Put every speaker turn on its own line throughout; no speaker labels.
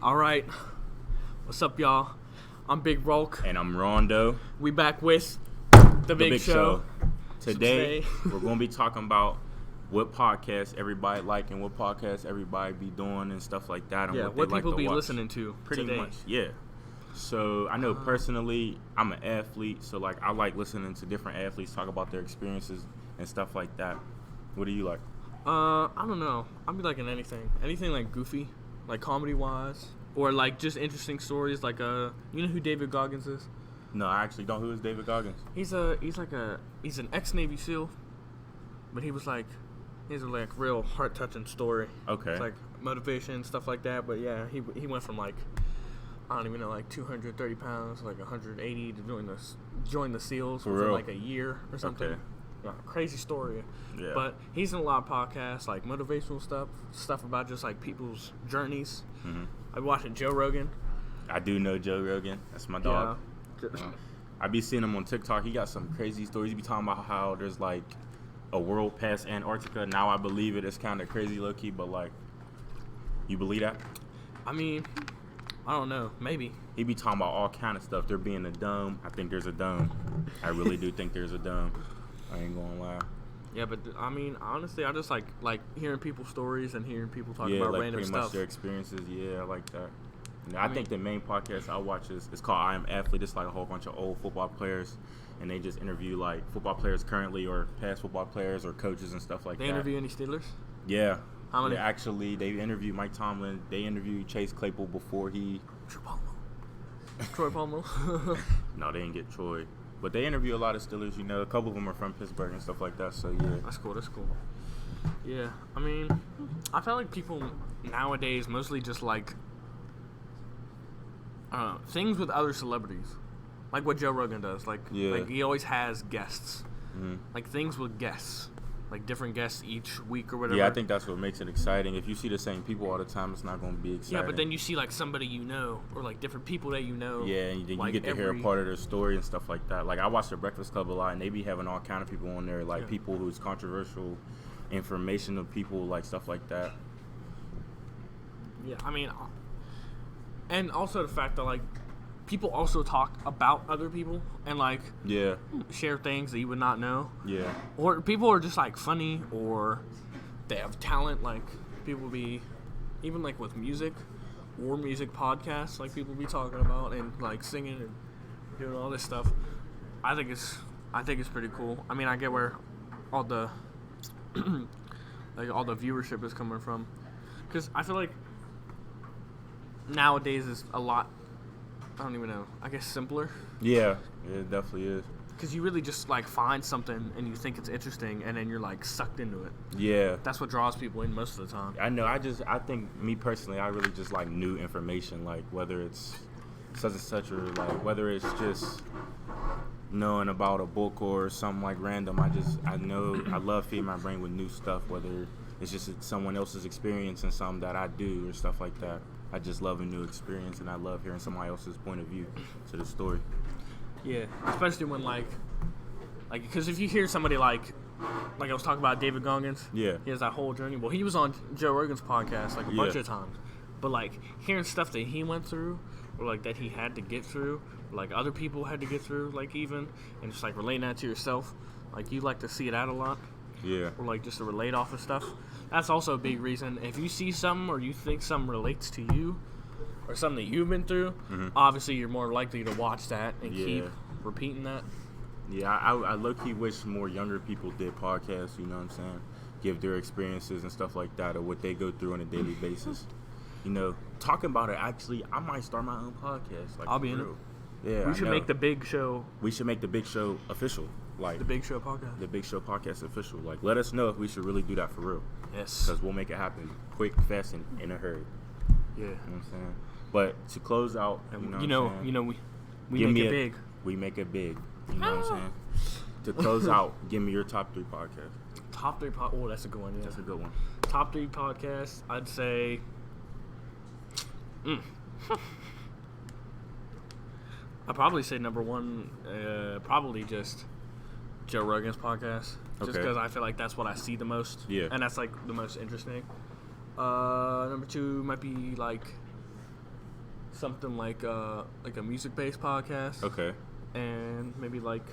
All right. What's up, y'all? I'm Big Rolk.
And I'm Rondo.
We back with the Big Show.
Today, we're going to be talking about what podcasts everybody like and what podcasts everybody be doing and stuff like that. And
what
they
people
like to
be
watch.
listening to
Pretty
today.
much, yeah. So, I know personally, I'm an athlete, so, like, I like listening to different athletes talk about their experiences and stuff like that. What do you like?
I don't know. I'll be liking anything. Anything, like, goofy, like, comedy-wise. Or, like, just interesting stories, like, you know who David Goggins is?
No, I actually don't. Who is David Goggins?
He's an ex-Navy SEAL, but he has a, like, real heart-touching story.
Okay.
It's, like, motivation, stuff like that, but, yeah, he went from, like, I don't even know, like 230 pounds, like 180 to join the SEALs within like a year or something.
Okay.
Yeah, crazy story.
Yeah.
But he's in a lot of podcasts, like motivational stuff about just like people's journeys.
Mm-hmm.
I'm watching Joe Rogan.
I do know Joe Rogan. That's my dog.
Yeah.
I be seeing him on TikTok. He got some crazy stories. He be talking about how there's like a world past Antarctica. Now I believe it. It's kind of crazy low key, but like, you believe that?
I mean, I don't know. Maybe.
He be talking about all kind of stuff. There being a dome. I think there's a dome. I really do think there's a dome. I ain't gonna lie.
Yeah, but I mean, honestly, I just like hearing people's stories and hearing people talk about
like
random
pretty
stuff.
much their experiences. Yeah, I like that. I think the main podcast I watch is called I Am Athlete. It's like a whole bunch of old football players, and they just interview like football players currently or past football players or coaches and stuff like that.
They interview any Steelers?
Yeah.
How many?
Yeah, actually, they interviewed Mike Tomlin. They interviewed Chase Claypool before he.
Troy Palmer.
No, they didn't get Troy. But they interview a lot of Steelers, you know. A couple of them are from Pittsburgh and stuff like that, so yeah.
That's cool. Yeah, I mean, I feel like people nowadays mostly just like things with other celebrities. Like what Joe Rogan does. Like he always has guests.
Mm-hmm.
Like things with guests. Like different guests each week or whatever.
Yeah, I think that's what makes it exciting. If you see the same people all the time, it's not going to be exciting.
Yeah, but then you see like somebody you know or like different people that you know.
Yeah, and then
like
you get to hear a part of their story and stuff like that. Like I watch The Breakfast Club a lot, and they be having all kind of people on there, like people who's controversial, informational people, like stuff like that.
Yeah, I mean, and also the fact that like people also talk about other people and like share things that you would not know.
Yeah.
Or people are just like funny or they have talent. Like people be even like with music or music podcasts. Like people be talking about and like singing and doing all this stuff. I think it's pretty cool. I mean, I get where all the like all the viewership is coming from, because I feel like nowadays is a lot. I don't even know. I guess simpler.
Yeah, it definitely is.
Because you really just like find something and you think it's interesting, and then you're like sucked into it.
Yeah.
That's what draws people in most of the time.
I know. I think me personally, I really just like new information, like whether it's such and such or like whether it's just knowing about a book or something like random. I know I love feeding my brain with new stuff, whether it's just someone else's experience and something that I do or stuff like that. I just love a new experience, and I love hearing somebody else's point of view to the story.
Yeah, especially when like because if you hear somebody like I was talking about David Goggins, he has that whole journey. Well, he was on Joe Rogan's podcast like a bunch of times, but like hearing stuff that he went through, or like that he had to get through, or like other people had to get through, like even, and just like relating that to yourself, like you like to see it out a lot.
Yeah.
Or like just to relate off of stuff. That's also a big reason. If you see something or you think something relates to you or something that you've been through, obviously you're more likely to watch that and keep repeating that.
Yeah, I low-key wish more younger people did podcasts, you know what I'm saying? Give their experiences and stuff like that or what they go through on a daily basis. You know, talking about it, actually, I might start my own podcast. Like,
I'll be in it.
Yeah,
we should make the Big Show.
We should make the Big Show official. Like
the Big Show podcast.
The Big Show podcast official. Like, let us know if we should really do that for real.
Yes.
Because we'll make it happen quick, fast, and in a hurry.
Yeah.
You know what I'm saying? But to close out, we make
it big.
We make it big. You know what I'm saying? To close out, give me your top 3 podcasts.
Top 3 Oh, that's a good one. Yeah.
That's a good one.
Top 3 podcasts, I'd say. I'd probably say number 1, probably just Joe Rogan's podcast. Just because I feel like that's what I see the most. Yeah. And that's like the most interesting. Number 2 might be like something like a music-based podcast.
Okay.
And maybe like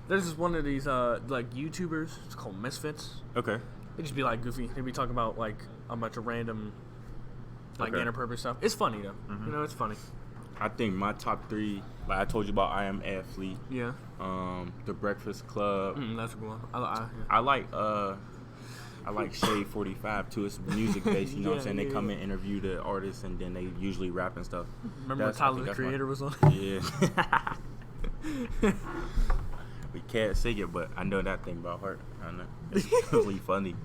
there's just one of these like YouTubers. It's called Misfits.
Okay.
They just be like goofy. They be talking about like a bunch of random like interpurpose stuff. It's funny though.
Mm-hmm.
You know, it's funny.
I think my top 3, like I told you about, I Am Athlete.
Yeah.
The Breakfast Club.
That's a good one.
I like Shade 45 too. It's music based, you know what I'm saying? They come and
yeah.
interview the artists and then they usually rap and stuff.
Remember when Tyler the Creator was on?
Yeah. We can't sing it, but I know that thing about heart. I know. It's really funny.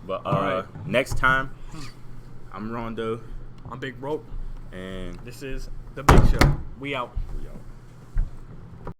But
right.
Next time, I'm Rondo.
I'm Big Rope.
And
this is The Big Show. We out.
we out.